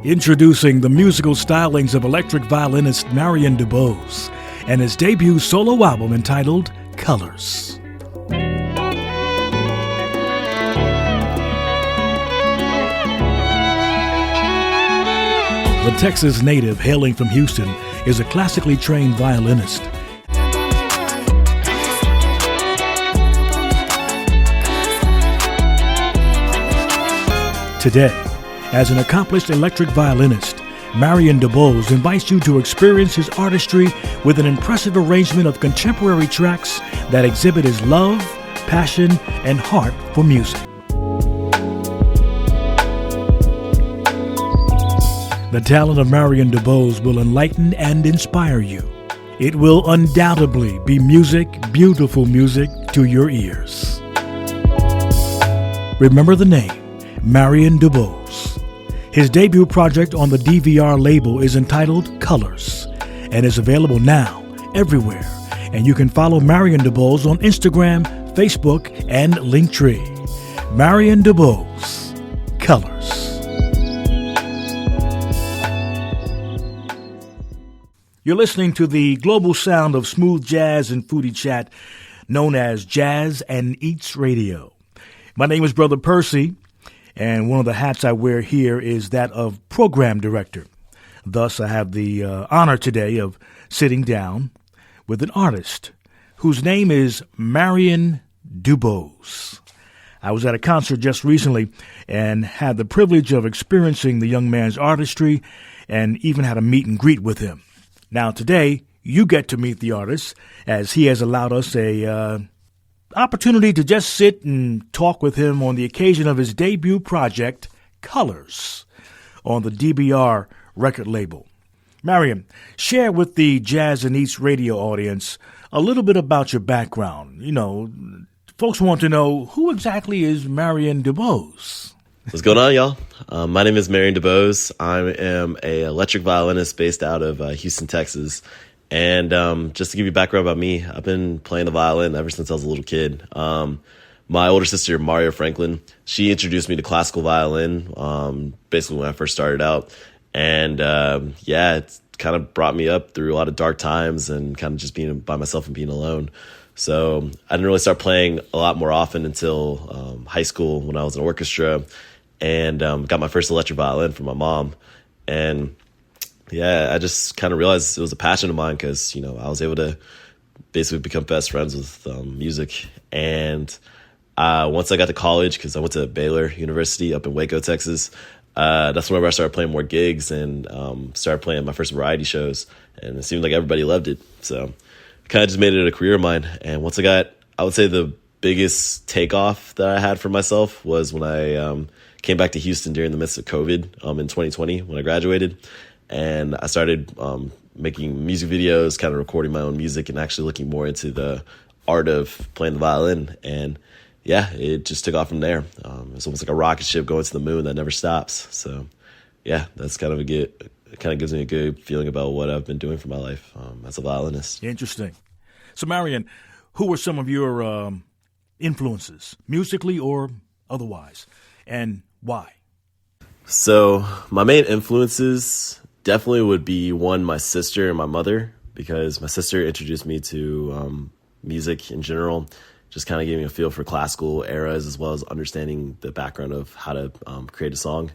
Introducing the musical stylings of electric violinist Marion DuBose and his debut solo album entitled Colors. The Texas native hailing from Houston is a classically trained violinist. Today, as an accomplished electric violinist, Marion DuBose invites you to experience his artistry with an impressive arrangement of contemporary tracks that exhibit his love, passion, and heart for music. The talent of Marion DuBose will enlighten and inspire you. It will undoubtedly be music, beautiful music to your ears. Remember the name, Marion DuBose. His debut project on the DVR label is entitled Colors and is available now everywhere. And you can follow Marion DuBose on Instagram, Facebook, and Linktree. Marion DuBose, Colors. You're listening to the global sound of smooth jazz and foodie chat known as Jazz and Eats Radio. My name is Brother Percy, and one of the hats I wear here is that of program director. Thus, I have the honor today of sitting down with an artist whose name is Marion DuBose. I was at a concert just recently and had the privilege of experiencing the young man's artistry and even had a meet and greet with him. Now, today, you get to meet the artist, as he has allowed us a opportunity to just sit and talk with him on the occasion of his debut project, Colors, on the DBR record label. Marion, share with the Jazz and Eats radio audience a little bit about your background. You know, folks want to know, who exactly is Marion DuBose? What's going on, y'all? My name is Marion DuBose. I am an electric violinist based out of Houston, Texas. And just to give you background about me, I've been playing the violin ever since I was a little kid. My older sister, Mario Franklin, she introduced me to classical violin basically when I first started out. And it's kind of brought me up through a lot of dark times and kind of just being by myself and being alone. So I didn't really start playing a lot more often until high school when I was in an orchestra. And got my first electric violin from my mom. And I just kind of realized it was a passion of mine because, I was able to basically become best friends with music. And once I got to college, because I went to Baylor University up in Waco, Texas, that's whenever I started playing more gigs and started playing my first variety shows. And it seemed like everybody loved it. So I kind of just made it a career of mine. And once I would say the biggest takeoff that I had for myself was when I came back to Houston during the midst of COVID in 2020 when I graduated. And I started making music videos, kind of recording my own music and actually looking more into the art of playing the violin. And it just took off from there. It's almost like a rocket ship going to the moon that never stops. So that's kind of it kind of gives me a good feeling about what I've been doing for my life as a violinist. Interesting. So Marion, who were some of your influences, musically or otherwise, and why? So my main influences definitely would be one, my sister and my mother, because my sister introduced me to music in general, just kind of gave me a feel for classical eras as well as understanding the background of how to create a song.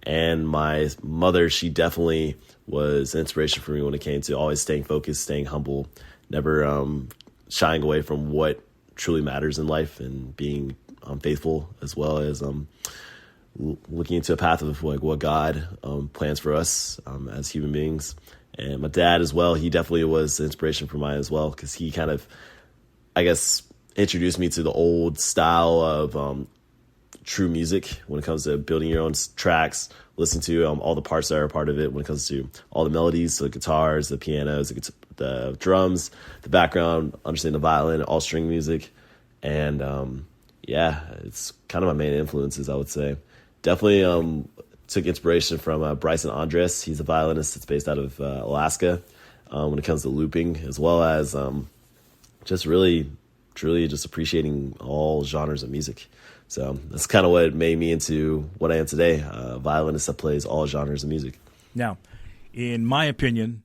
And my mother, she definitely was an inspiration for me when it came to always staying focused, staying humble, never shying away from what truly matters in life and being faithful, as well as looking into a path of what God plans for us as human beings. And my dad as well, he definitely was an inspiration for mine as well, because he kind of, introduced me to the old style of true music when it comes to building your own tracks, listening to all the parts that are a part of it when it comes to all the melodies, the guitars, the pianos, the drums, the background, understanding the violin, all string music. And it's kind of my main influences, I would say. Definitely took inspiration from Bryson Andres. He's a violinist that's based out of Alaska when it comes to looping, as well as just really, truly just appreciating all genres of music. So that's kind of what made me into what I am today, a violinist that plays all genres of music. Now, in my opinion,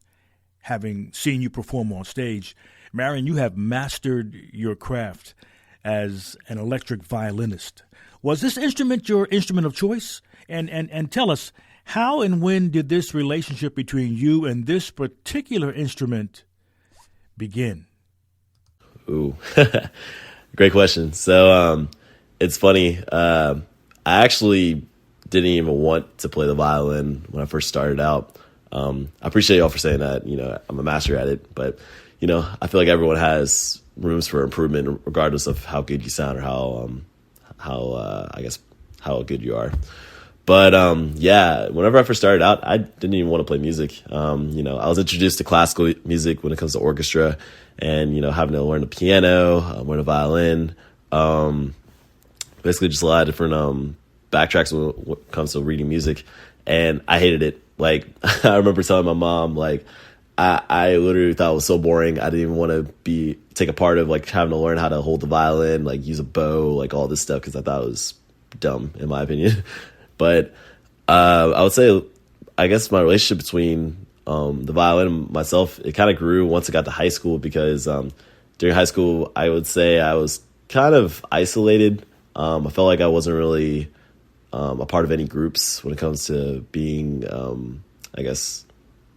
having seen you perform on stage, Marion, you have mastered your craft as an electric violinist. Was this instrument your instrument of choice? And tell us, how and when did this relationship between you and this particular instrument begin? Ooh, great question. So it's funny. I actually didn't even want to play the violin when I first started out. I appreciate y'all for saying that. I'm a master at it, but I feel like everyone has rooms for improvement, regardless of how good you sound or how good you are. But whenever I first started out, I didn't even want to play music. I was introduced to classical music when it comes to orchestra, and having to learn the piano, learn the violin, basically just a lot of different backtracks when it comes to reading music, and I hated it. Like, I remember telling my mom, like, I literally thought it was so boring. I didn't even want to take a part of like having to learn how to hold the violin, like use a bow, like all this stuff, because I thought it was dumb in my opinion. But I would say, I guess my relationship between the violin and myself, it kind of grew once I got to high school, because during high school, I would say I was kind of isolated. I felt like I wasn't really a part of any groups when it comes to being, I guess,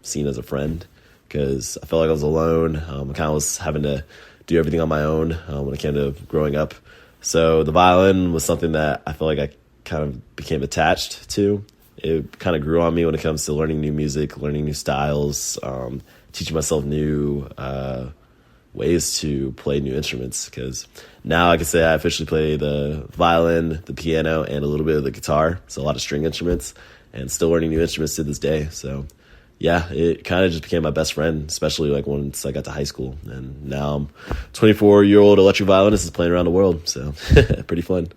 seen as a friend, because I felt like I was alone. I kind of was having to do everything on my own when it came to growing up. So the violin was something that I felt like I kind of became attached to. It kind of grew on me when it comes to learning new music, learning new styles, teaching myself new ways to play new instruments, because now I can say I officially play the violin, the piano, and a little bit of the guitar. So a lot of string instruments, and still learning new instruments to this day. So yeah, it kind of just became my best friend, especially like once I got to high school. And now I'm 24-year-old electric violinist is playing around the world. So pretty fun.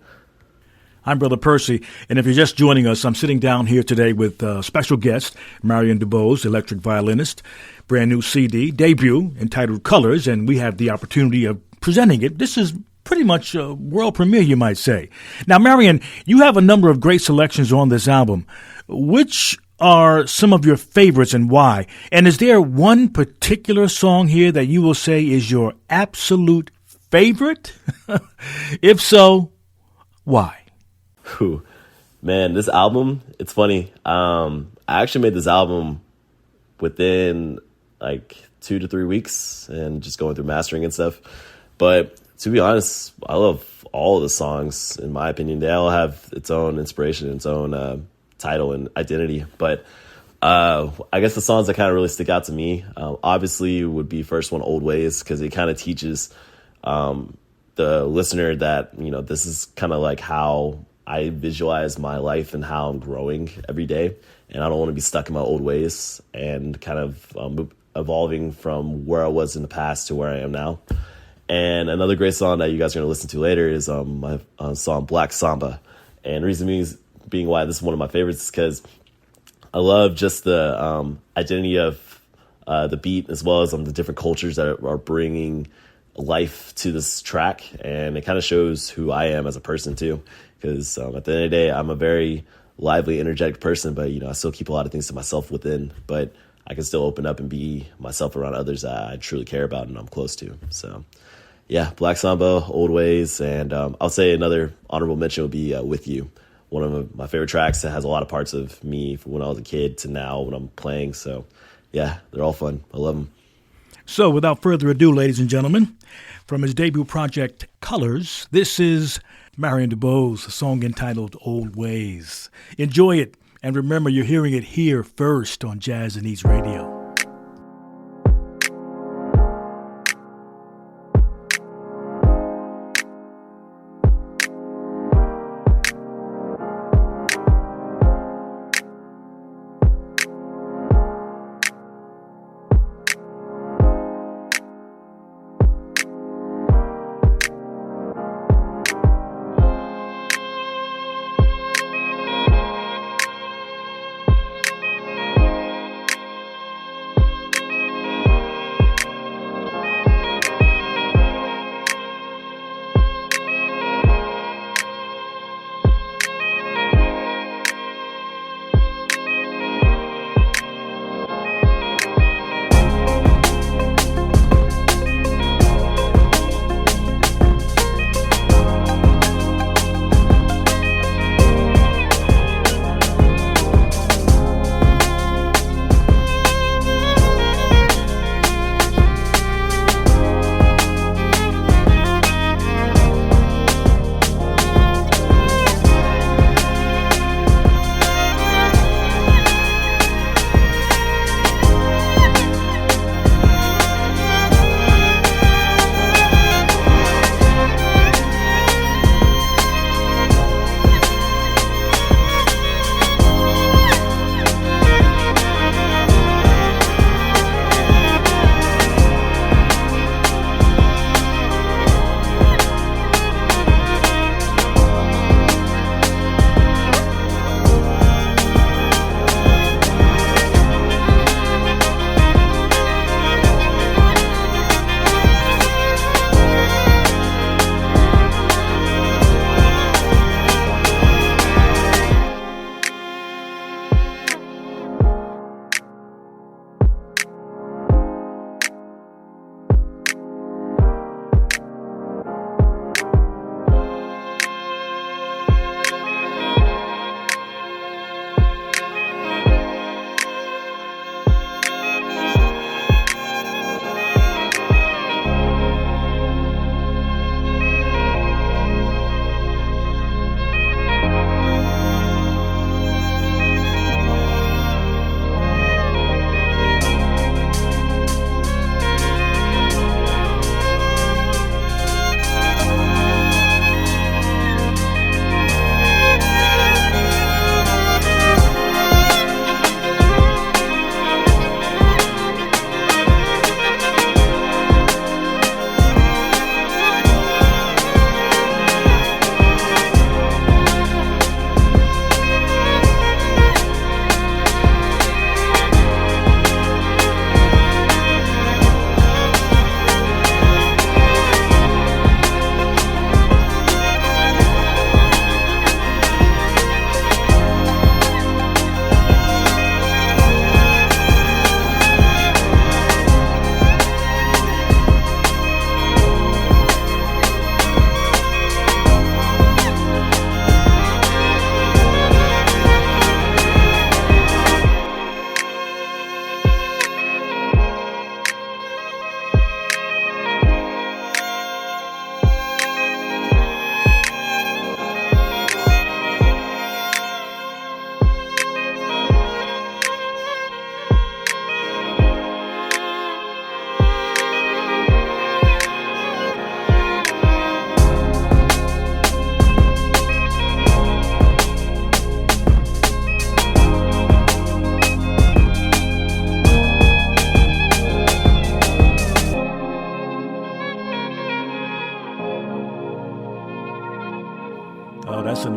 I'm Brother Percy, and if you're just joining us, I'm sitting down here today with a special guest, Marion DuBose, electric violinist, brand new CD, debut, entitled Colors, and we have the opportunity of presenting it. This is pretty much a world premiere, you might say. Now, Marion, you have a number of great selections on this album. Which are some of your favorites and why? And is there one particular song here that you will say is your absolute favorite? If so, why? Whew. Man, this album, it's funny. I actually made this album within like 2 to 3 weeks and just going through mastering and stuff. But to be honest, I love all of the songs, in my opinion. They all have its own inspiration, its own title and identity. But I guess the songs that kind of really stick out to me, obviously would be first one, Old Ways, because it kind of teaches the listener that, this is kind of like how I visualize my life and how I'm growing every day. And I don't want to be stuck in my old ways, and kind of evolving from where I was in the past to where I am now. And another great song that you guys are going to listen to later is my song Black Samba. And the reason being why this is one of my favorites is because I love just the identity of the beat, as well as the different cultures that are bringing life to this track. And it kind of shows who I am as a person too, because at the end of the day, I'm a very lively, energetic person, but I still keep a lot of things to myself within, but I can still open up and be myself around others that I truly care about and I'm close to. So yeah, Black Samba, Old Ways, and I'll say another honorable mention would be With You, one of my favorite tracks that has a lot of parts of me from when I was a kid to now when I'm playing. So yeah, they're all fun. I love them. So without further ado, ladies and gentlemen, from his debut project, Colors, this is Marion DuBose, a song entitled Old Ways. Enjoy it, and remember, you're hearing it here first on Jazz and Eats Radio.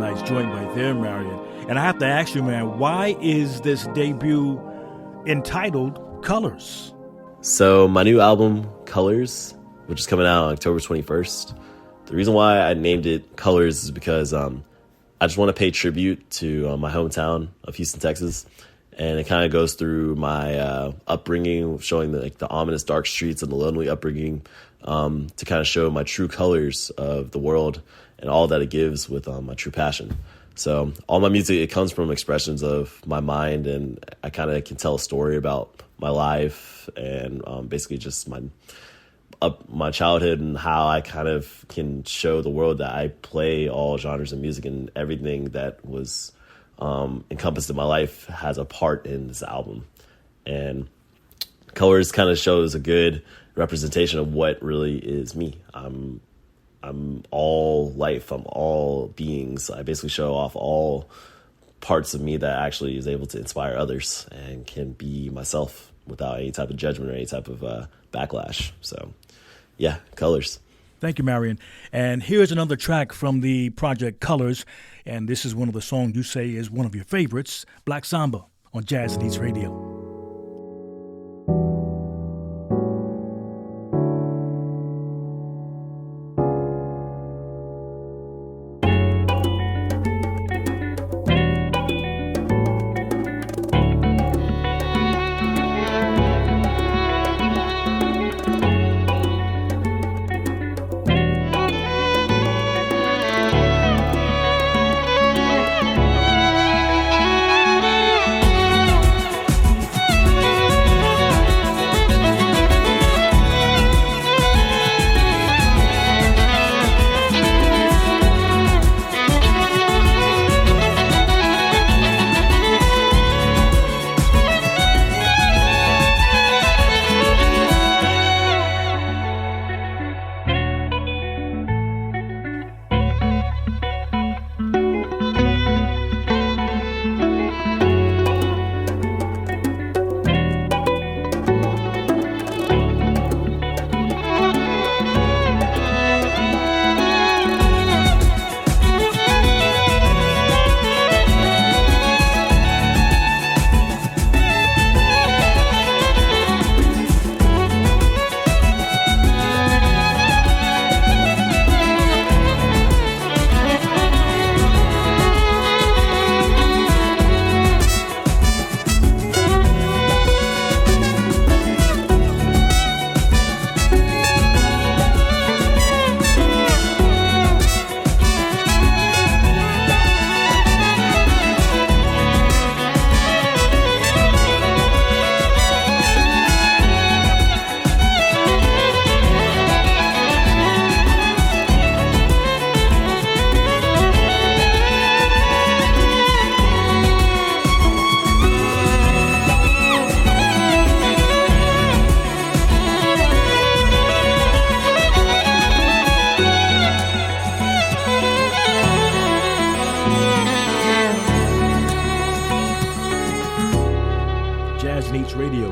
nice joint right there, Marion. And I have to ask you, man, why is this debut entitled Colors? So my new album, Colors, which is coming out on October 21st, the reason why I named it Colors is because I just want to pay tribute to my hometown of Houston, Texas. And it kind of goes through my upbringing, showing the ominous dark streets and the lonely upbringing, to kind of show my true colors of the world and all that it gives with my true passion. So all my music, it comes from expressions of my mind, and I kind of can tell a story about my life and basically just my childhood and how I kind of can show the world that I play all genres of music, and everything that was encompassed in my life has a part in this album. And Colors kind of shows a good representation of what really is me. I'm all life. I'm all beings. I basically show off all parts of me that actually is able to inspire others and can be myself without any type of judgment or any type of backlash. So, yeah, Colors. Thank you, Marion. And here's another track from the project Colors, and this is one of the songs you say is one of your favorites, Black Samba, on Jazz and Eats Radio.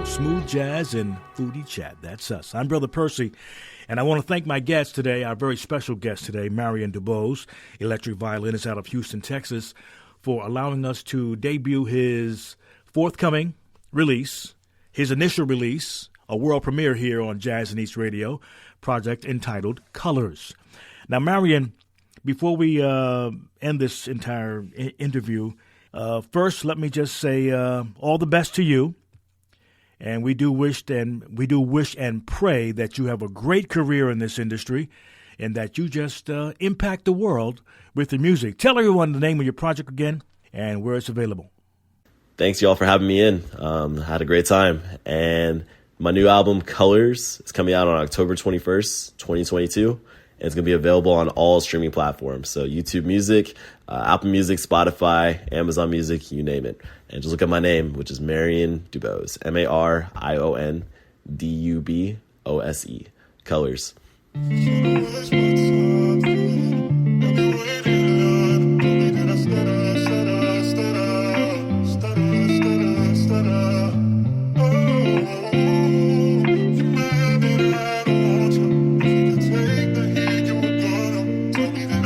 Smooth Jazz and Foodie Chat. That's us. I'm Brother Percy, and I want to thank my guest today, our very special guest today, Marion DuBose, electric violinist out of Houston, Texas, for allowing us to debut his forthcoming release, his initial release, a world premiere here on Jazz and Eats Radio, project entitled Colors. Now, Marion, before we end this entire interview, first, let me just say all the best to you. And we do wish and pray that you have a great career in this industry and that you just impact the world with your music. Tell everyone the name of your project again and where it's available. Thanks, y'all, for having me in. I had a great time. And my new album, Colors, is coming out on October 21st, 2022. And it's going to be available on all streaming platforms. So YouTube Music, Apple Music, Spotify, Amazon Music, you name it. And just look at my name, which is Marion DuBose, MarionDubose, Colors.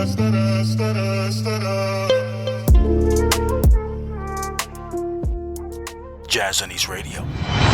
Stutter, stutter, stutter. Jazz and Eats Radio.